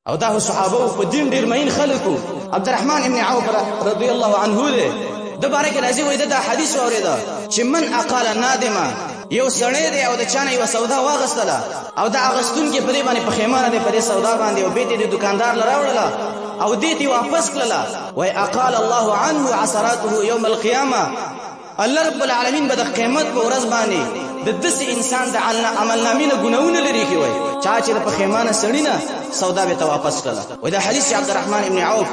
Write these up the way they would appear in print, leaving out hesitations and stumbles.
او دا صحابه په دین ډیر مین خلکو. عبدالرحمن ابن عوف رضی الله عنه ده د باره کې راځي وای دا حدیث اوریدا چې من اقال نادما یو سړی دی او د چانه یو سودا واغستله او دا اغستون کې په دې باندې پخیمانه دی په دې سودا باندې او بیت دې دکاندار لراوړله او دې تی واپس کړله وای اقال الله عنه عثراته يوم القيامه. الله رب العالمین به د قیامت په ورځ باندې د دس انسان د عمل نامې نه ګناونه لري کی وای چا چې په پخیمانه سړی نه سودا به ته واپس کړله. وای دا حدیث عبدالرحمن ابن عوف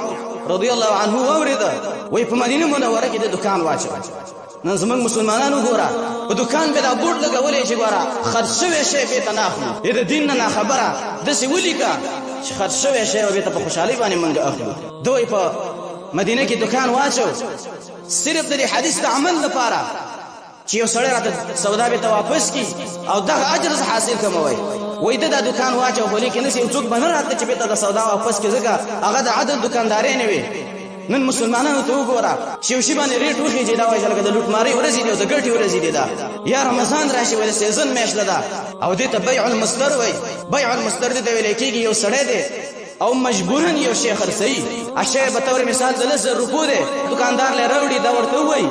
رضی الله عنه اورید وای په مدینه منوره کې د دکان واچو. نن زمونږ مسلمانانو ګوره په دکان به دا بورډ لګولې چې ګوره خرڅ شوی شی به ته نه اخلو. د دین نه خبره داسې ولیکه چې خرڅ شوی شی به ته په خوشحالۍ باندې مونږ اخلو. دوی په مدینه کې دکان واچو صرف د حدیث د عمل لپاره چې یو سړی راته سودا به ته واپس کی او دغه اجر حاصل کوموي. وای دا دکان واچو خو لیکن نسی څوک باندې راته چې به ته د سودا واپس کی ځکه هغه د عدل دکانداري نه وي. نن مسلمانانو ته وګوره شیوشي باندې ریټ وخی دا وایي چې د لوټماري ورځې دی او د ګټي ورځې دی دا یا رمضان راشي ولې سیزن میاشت ده او دې ته بیع المستر وای. بیع المستر دې ویل کېږي یو سړی دی او مجبورا یو شیخ خرڅي اشیاء به تور مثال د 1000 روپو دی دکاندار له راوړي دا ورته وای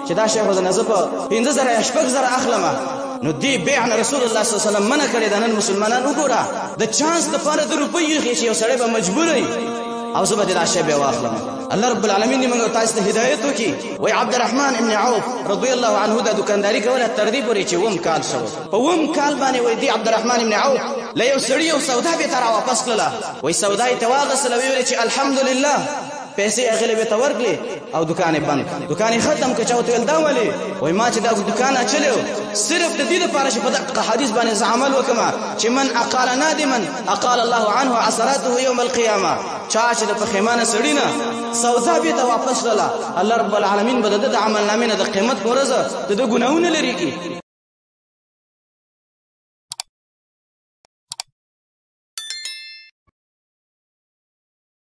چې دا شیخ د نزه په 15000 یا 16000 اخلمه. نو دی بیع رسول الله صلی الله علیه وسلم منع کړی. د نن مسلمانانو وګوره د چانس لپاره د روپیې خېشي یو سړی به مجبور وي او زه به دا شی به واخلم. الله رب العالمین دې موږ تاسو ته هدایت وکړي. وای عبدالرحمن ابن عوف رضی الله عنه د دکانداری کوله تر دې پورې چې وم کال شو. په وم کال باندې وای دی عبدالرحمن ابن عوف له یو سړی او سودا به تر واپس کړله. وای سودا یې تواغسل ویل چې الحمدلله پیسې اغله به تورګلې او دکان بند دکان ختم کچاو ته دا ولي. وای ما چې دا دکان اچلو صرف د دې لپاره چې په دغه حدیث باندې عمل وکما چې من اقال نادما اقال الله عنه عثراته يوم القيامه. چا چې د پخیمانه سړی نه سودا به ته واپس کړله الله رب العالمین به د عمل نامې نه د قیامت ورځ د ګناونه لري کی.